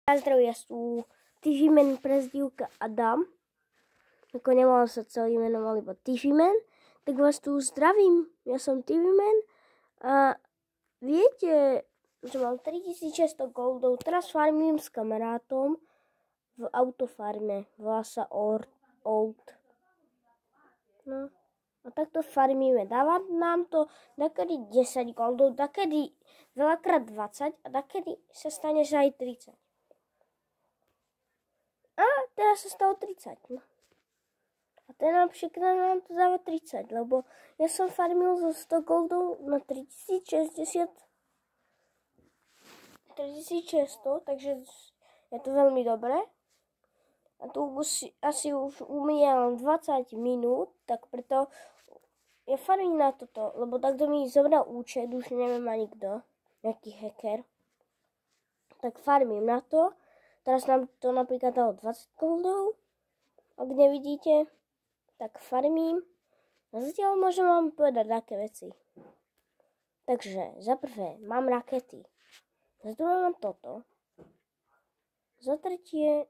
Zdravím, ja sú Tiffyman prezdívka Adam. Ako nemohol sa celý menoval iba Tiffyman. Tak vás tu zdravím, ja som Tiffyman. A viete, že mám 3600 goldov. Teraz farmím s kamarátom v autofarme. Volá sa Old. No. A takto farmíme. Dáva nám to dakedy 10 goldov, dakedy veľakrát 20 a dakedy sa stane, že aj 30. A teraz sa stalo 30. No. A ten napríklad nám to dáva 30, lebo ja som farmil zo 100 goldov na 3600, takže je to veľmi dobré. A tu asi už umiem 20 minút, tak preto ja farmím na toto, lebo takto mi zobral účet, už neviem ani kto, nejaký hacker. Tak farmím na to. Teraz nám to napríklad dalo 20 goldov. Ak nevidíte, tak farmím. A zatiaľ môžem vám povedať také veci. Takže, za prvé, mám rakety. Za druhé mám toto. Za tretie,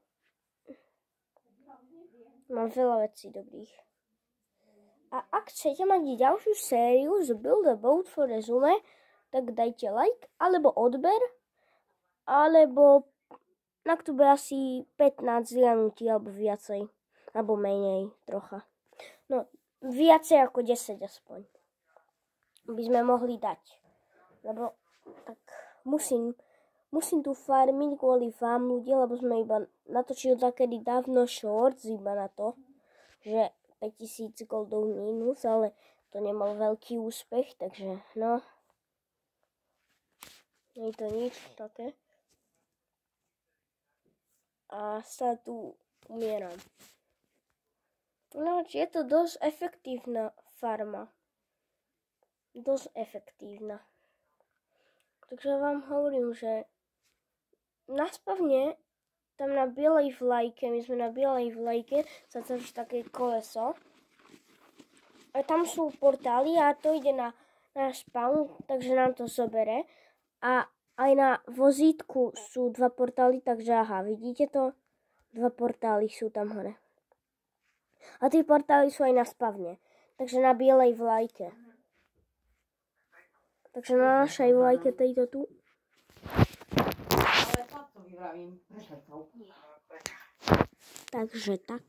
mám veľa vecí dobrých. A ak chcete mať ďalšiu sériu z Build a Boat for Resume, tak dajte like, alebo odber, alebo na to bude asi 15 zlianutí, alebo viacej. Alebo menej, trocha. No, viacej ako 10 aspoň. By sme mohli dať. Lebo tak musím tu farmiť kvôli vám ľudia, lebo sme iba natočili takedy dávno shorts iba na to, že 5000 goldov mínus, ale to nemal veľký úspech, takže no. Nie je to nič také. A sa tu umieram. No, je to dosť efektívna farma. Dosť efektívna. Takže vám hovorím, že na spavne, tam na bielej vlajke, my sme na bielej vlajke, sa točí také koleso. A tam sú portály a to ide na spawn, takže nám to zobere. A aj na vozítku sú 2 portály, takže aha, vidíte to? 2 portály sú tam hore. A tie portály sú aj na spavne, takže na bielej vlajke. Takže na našej vlajke tejto tu. Takže tak.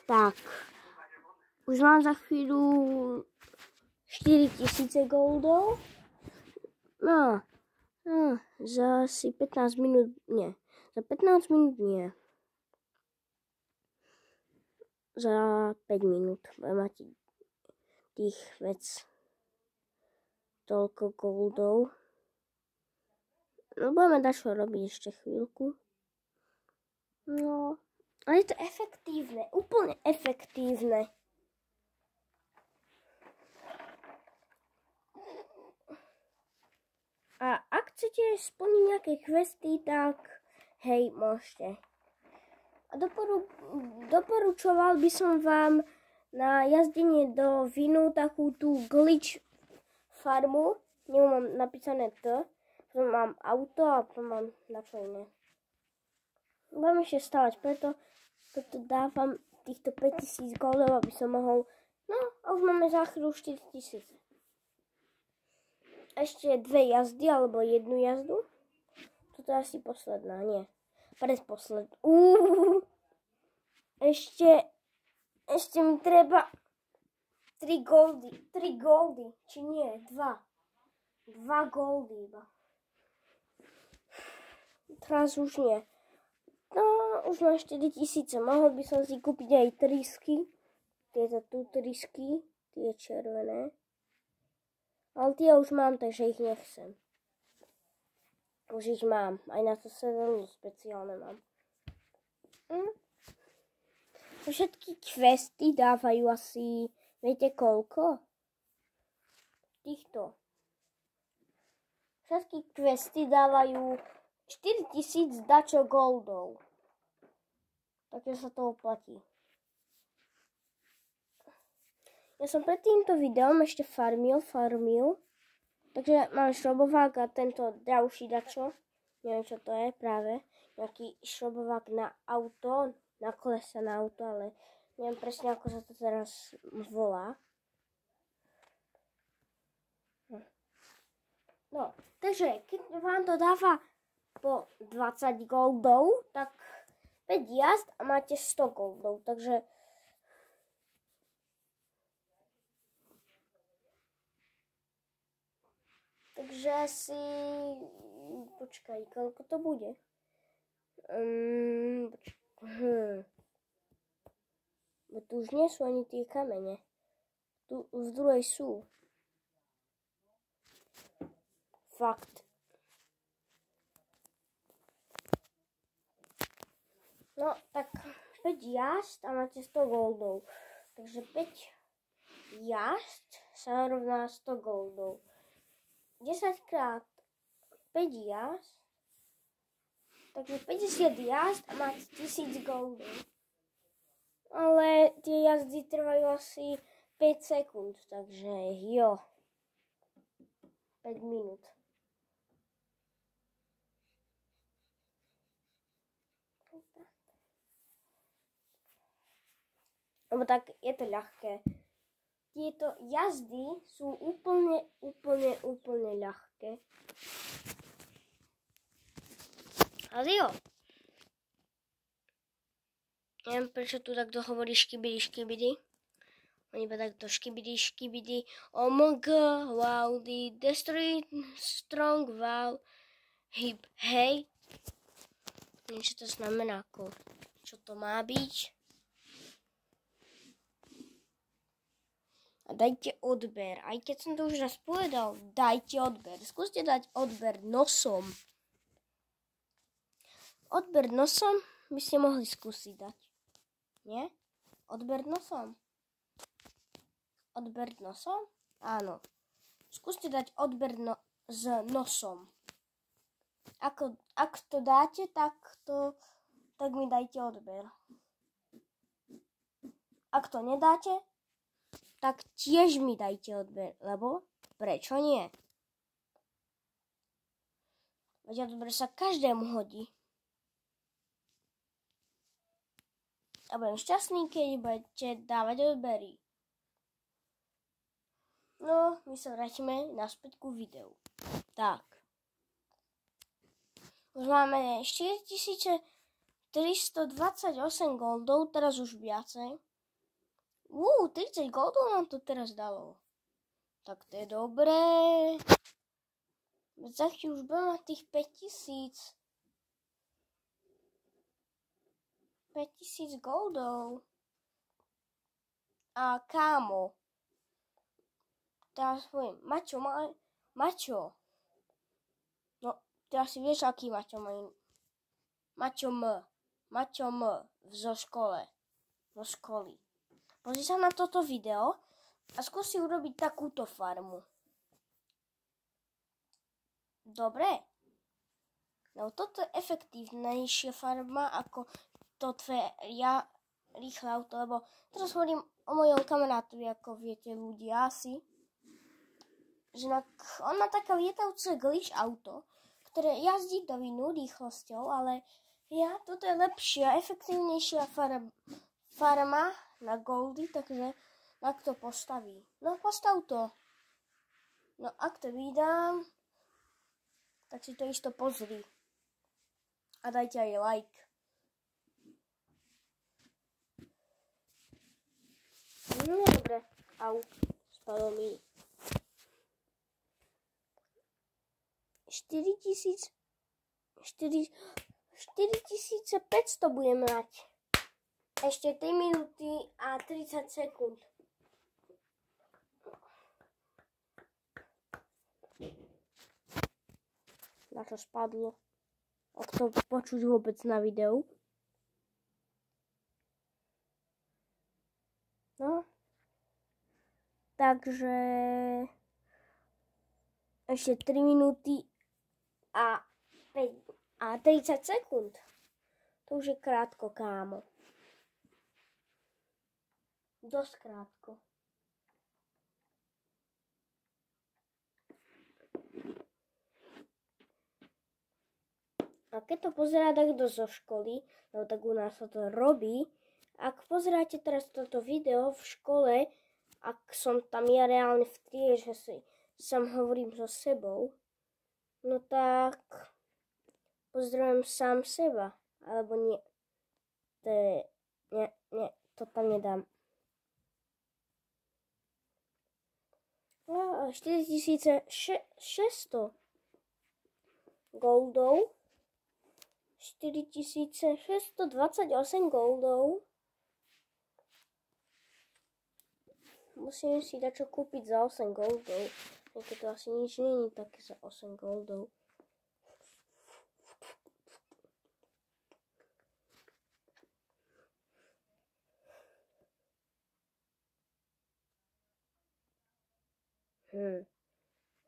Tak. Už mám za chvíľu 4000 goldov. No, za asi 15 minút, nie. Za 15 minút nie. Za 5 minút budem mať tých vec. Toľko goldov. No budeme dačo robiť ešte chvíľku. No, ale je to efektívne, úplne efektívne. A ak chcete splniť nejaké questy, tak hej, môžete. A doporučoval by som vám na jazdenie do vinu takú tú glitch farmu. Mám napísané T. Potom mám auto a potom mám na čo iné. Budem ešte stávať, preto dávam týchto 5000 goldov, aby som mohol. No a už máme za chvíľu 4000. Ešte 2 jazdy, alebo 1 jazdu. Toto je asi posledná, nie. Predposledná. Ešte mi treba 3 goldy, či nie, 2 goldy iba. Teraz už nie. No, už mám 4000, mohol by som si kúpiť aj trysky. Tieto tu trysky, tie červené. Ale tie už mám, takže ich nechcem. Už ich mám. Aj na to sedelu speciálne mám. Všetky questy dávajú asi, viete koľko? Týchto. Všetky questy dávajú 4000 dačo goldov. Takže sa to oplatí. Ja som pred týmto videom ešte farmil. Takže mám šrobovák a tento ďalší dačo. Neviem, čo to je práve. Nejaký šrobovák na auto, na kolesa na auto, ale neviem presne, ako sa to teraz volá. No, takže keď vám to dáva po 20 goldov, tak 5 jazd a máte 100 goldov, takže asi počkaj, koľko to bude? Bo tu už nie sú ani tie kamene. Tu v druhej sú. Fakt. No, tak 5 jazd a máte 100 goldov. Takže 5 jazd sa rovná 100 goldov. 10 krát 5 jazd, takže 50 jazd a máte 1000 goldov. Ale tie jazdy trvajú asi 5 sekúnd, takže jo. 5 minút. Lebo tak je to ľahké. Tieto jazdy sú úplne ľahké. Ale jo. Neviem, prečo tu takto hovorí škibidi. On iba takto škibidi. OMG, wow, the destroy strong, wow, hip, hej. Niečo to znamená, ako, čo to má byť. A dajte odber. Aj keď som to už raz povedal, dajte odber. Skúste dať odber nosom. Odber nosom by ste mohli skúsiť dať. Nie? Odber nosom. Odber nosom? Áno. Skúste dať odber s nosom. Ak to dáte, tak mi dajte odber. Ak to nedáte, tak tiež mi dajte odber, lebo prečo nie? Veď odber sa každému hodí. A budem šťastný, keď budete dávať odbery. No, my sa vrátime naspäť ku videu. Tak. Už máme 4328 goldov, teraz už viacej. 30 goldov nám to teraz dalo. Tak to je dobré. Za chvíľu už budem mať tých 5000. 5000 goldov. A kámo. Teraz poviem, Maťo. No, ty asi vieš, aký Maťo má. Maťo M. Zo školy. Pozri sa na toto video a skúsi urobiť takúto farmu. Dobre? No toto je efektívnejšia farma ako to tvoje rýchle auto, lebo teraz hovorím o mojom kamarátovi, ako viete ľudia asi. Že on má také lietajúce glitch auto, ktoré jazdí do vinu rýchlosťou, ale toto je lepšia, efektívnejšia farma na goldy, takže ak to postaví. No postav to. No ak to vydám, tak si to isto pozri. A dajte aj like. No dobre. Au. Spadlo mi. 4500 budeme mať. Ešte 3 minúty a 30 sekúnd. Na čo spadlo? Ak to počuť vôbec na videu. No. Takže ešte 3 minúty a 30 sekúnd. To už je krátko, kámo. Dosť krátko. A keď to pozerá takto zo školy, no tak u nás sa to robí, ak pozeráte teraz toto video v škole, ak som tam ja reálne v triede, že si sám hovorím so sebou, no tak pozdravujem sám seba, alebo nie. To je, nie, to tam nedám. 4600 goldov, 4628 goldov. Musím si dať čo kúpiť za 8 goldov. Keď to asi nič není také za 8 goldov.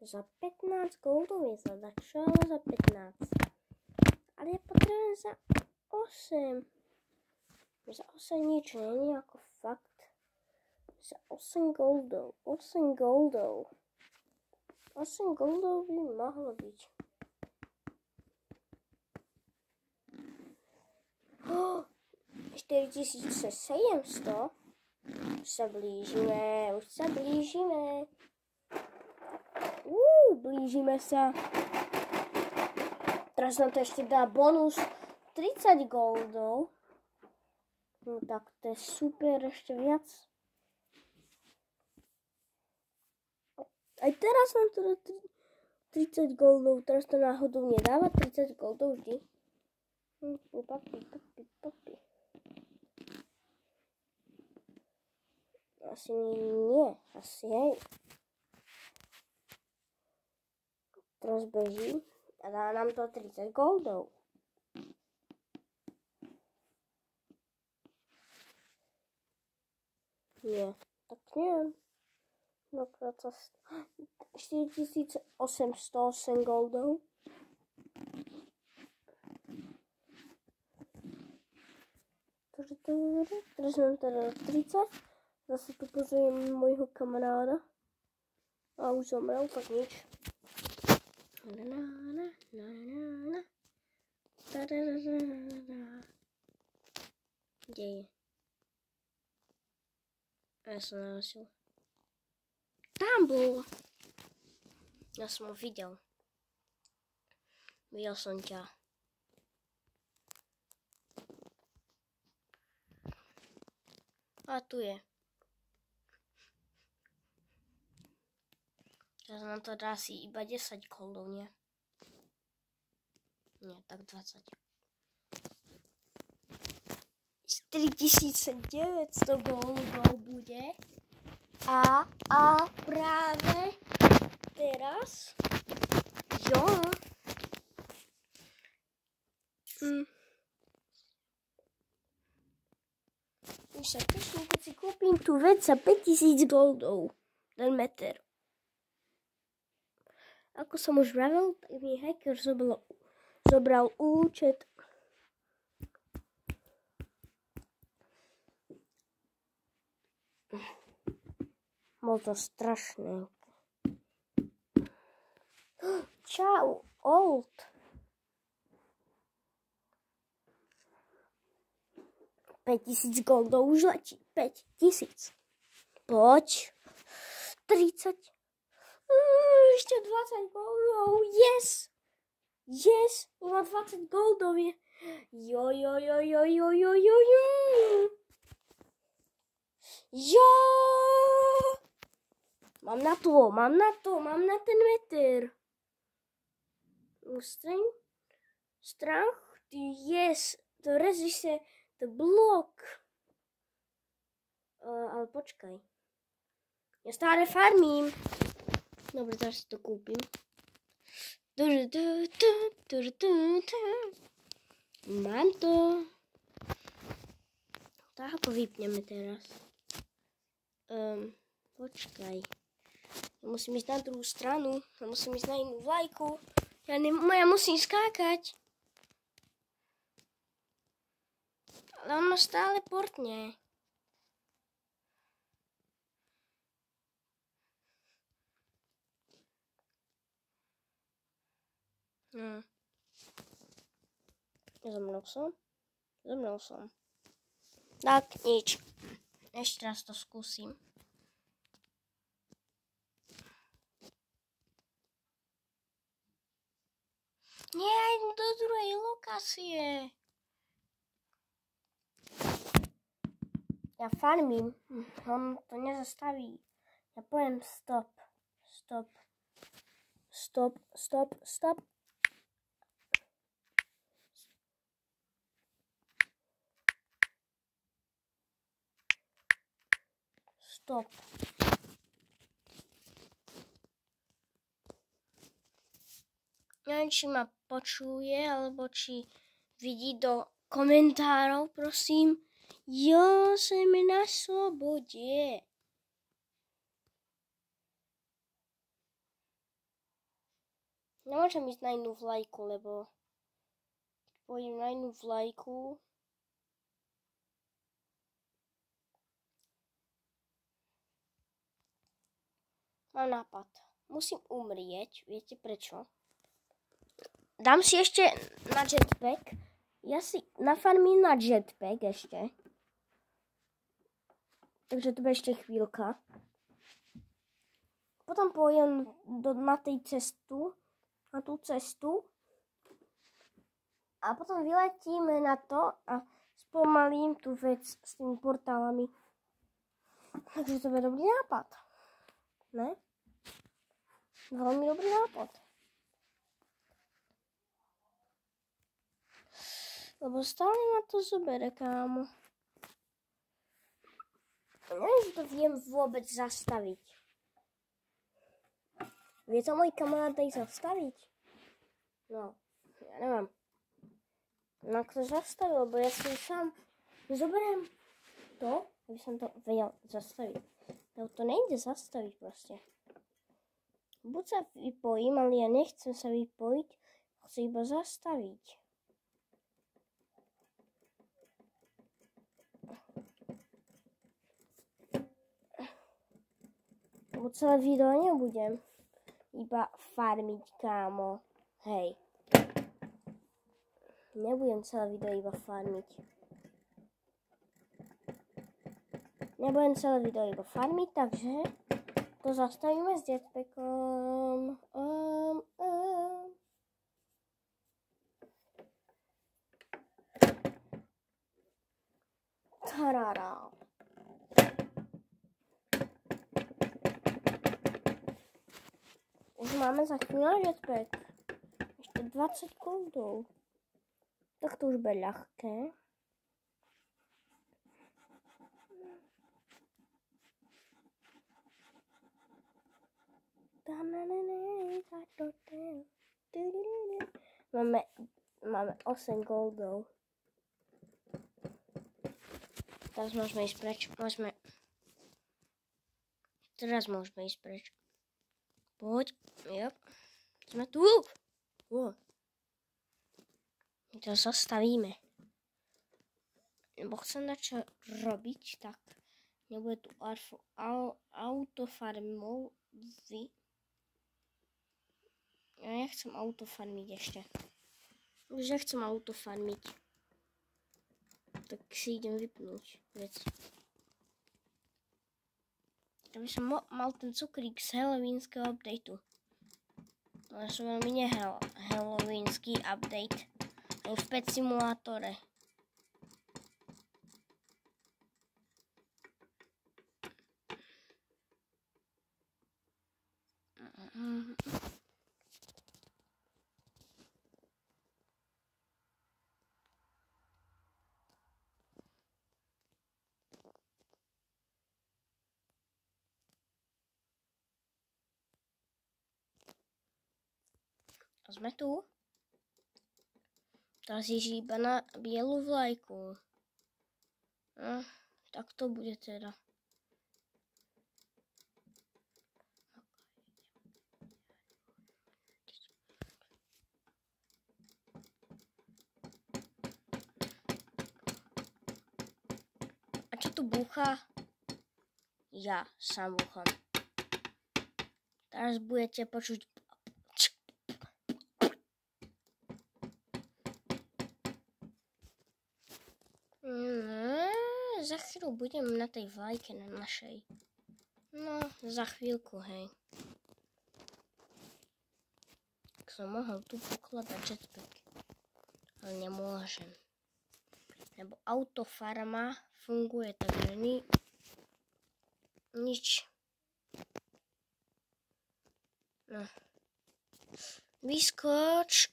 Za 15 goldov je zadačo, ale za 15. Ale ja potrebujem za 8. Za 8 nič není ako fakt. Za 8 goldov. 8 goldov. 8 goldov by mohlo byť. 4700. Už sa blížime. Blížime sa. Teraz nám to ešte dá bonus 30 goldov. No tak to je super, ešte viac. Aj teraz nám to dá 30 goldov. Teraz to náhodou nedáva 30 goldov vždy. Papi. Asi nie. Asi hej. Teraz beží a dá nám to 30 goldov. Nie, tak neviem. Dvakrát sa 4808 goldov. Teraz mám teda 30. Zase tu pozriem môjho kamaráda. A už zomrel, tak nič. Kde je? Ja som našiel. Tam bol. Ja som ho videl. Videl som ťa. A tu je. Teraz nám to dá asi iba 10 goldov, nie? Nie, tak 20. 4900 goldov bude. A práve teraz, jo. Už sa teším, keď si kúpim tú vec za 5000 goldov. Ten meter. Ako som už vravel, tak mi hacker zobral účet. Bol to strašné. Čau, old. $5000 goldov už letí. 5000. Poď. 30. Ešte 20 goldov. Yes. Iba 20 goldov je. Jo. Mám na ten meter. Strach, yes, to resiste, to blok. Ale počkaj. Ja stále farmím. Dobre, teraz si to kúpim. Mám to. Tak ako vypneme teraz. Počkaj. Ja musím ísť na druhú stranu. Ja musím ísť na inú vlajku. Ja musím skákať. Ale on ma stále portne. No. Za mnou som. Tak, nič. Ešte raz to skúsim. Nie, idem do druhej lokácie. Ja farmím. On to nezastaví. Ja poviem stop. Stop. Stop, stop, stop. Stop. Neviem, či ma počuje, alebo či vidí do komentárov, prosím. Jo, som na slobode. Nemôžem ísť na inú vlajku, lebo pôjdem na inú vlajku. Mám nápad. Musím umrieť. Viete prečo? Dám si ešte na jetpack. Ja si nafarmím na jetpack ešte. Takže to bude ešte chvíľka. Potom pôjdem na tú cestu. A potom vyletíme na to a spomalím tú vec s tými portálami. Takže to bude dobrý nápad. Ne? Veľmi dobrý nápad. Lebo stále ma to zobere, kámo. Neviem, že to viem vôbec zastaviť. Vie to môj kamarát aj zastaviť? No, ja neviem. No ako to zastavil, lebo ja si sám zoberiem to, aby som to vedel zastaviť. No to nejde zastaviť proste. Buď sa vypojím, ale ja nechcem sa vypojiť, chcem iba zastaviť. Lebo celé video nebudem iba farmiť, kámo. Hej. Nebudem celé video iba farmiť. Takže to zastavíme s jetpackom. Tarara. Už máme za chvíľu jetpack. Ešte 20 goldov. Tak to už bude ľahké. Máme 8 goldov. Teraz môžeme ísť preč. Teraz môžeme ísť preč. Poď. Jop. Sme tu. My to zastavíme. Lebo chcem čo robiť, tak nebude tu autofarmový. Ja nechcem autofarmiť ešte. Už nechcem autofarmiť. Tak si idem vypnúť vec. Ja by som mal ten cukrík z halloweenskeho updateu. Ale som veľmi halloweenský update. Aj v Pet Simulátore. A sme tu. Teraz ježí iba na bielu vlajku. Tak to bude teda. A čo tu búcha? Ja sám búcham. Teraz budete počuť. za chvíľu budem na tej vlajke na našej. No, za chvíľku, hej. Tak som mohol tu pokladať jetpack. Ale nemôžem. Lebo autofarma funguje, takže nič. No. Vyskoč,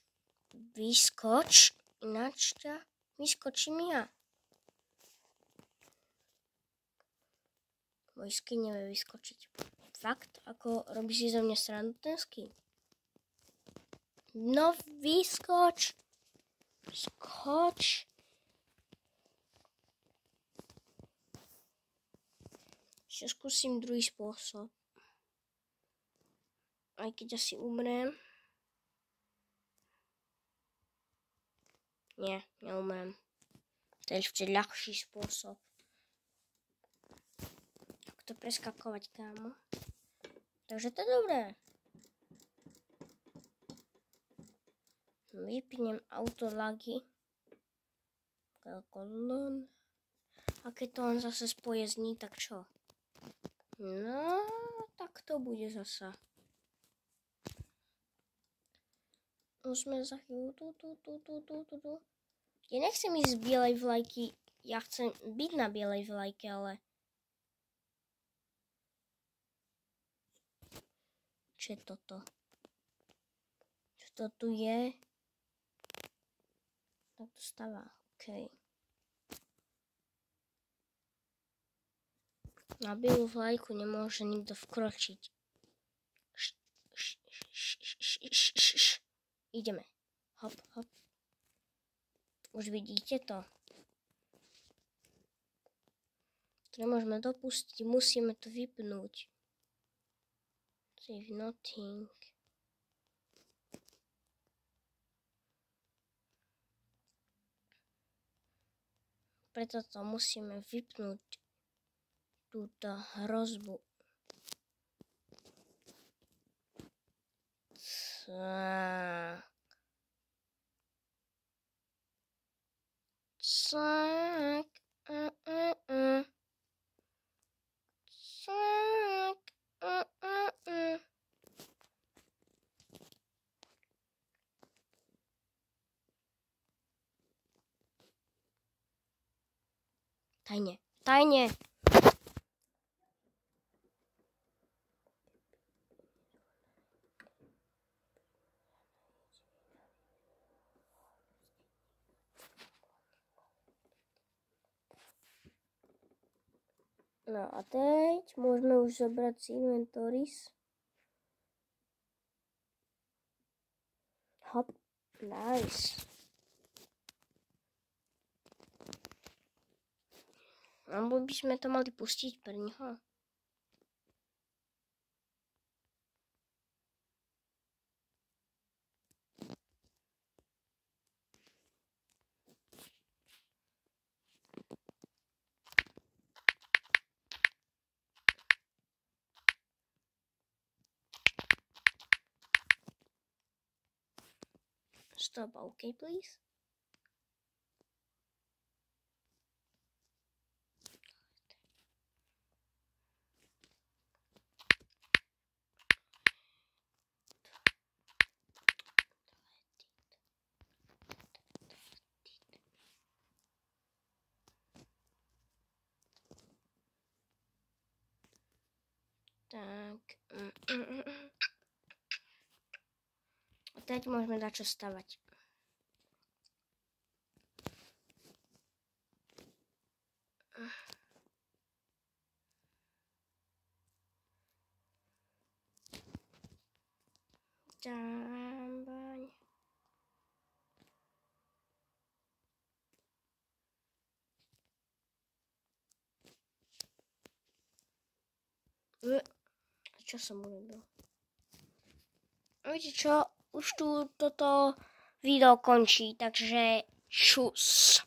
ináč ťa vyskočím ja. Môj skin nevie vyskočiť. Fakt? Ako robíš si zo mňa srandu ten skin? No vyskoč. Skoč. Ešte skúsim druhý spôsob. Aj keď asi umrem. Nie, neumrem. To je ešte ľahší spôsob. Ako to preskakovať, kámo. Takže to je dobré. Vypnem autolagy. A keď to on zase spojezní, tak čo? No, tak to bude zasa. Už sme za chvíľu tu. Ja nechcem ísť z bielej vlajky. Ja chcem byť na bielej vlajke, ale... Čo je toto? Čo to tu je? Tak to stáva. OK. Na bielú vlajku nemôže nikto vkročiť. Ideme. Hop, hop. Už vidíte to? To nemôžeme dopustiť, musíme to vypnúť. Save nothing. Preto to musíme vypnúť túto hrozbu. Tajne. No a teď môžeme už zobrať si inventories. Hop, nice. Alebo by sme to mali pustiť pre neho. Stop, okay, please. Tak. A teď môžeme dať čo stavať. Čambaň. Čo som urobil? Viete čo? Už tu toto video končí, takže čus.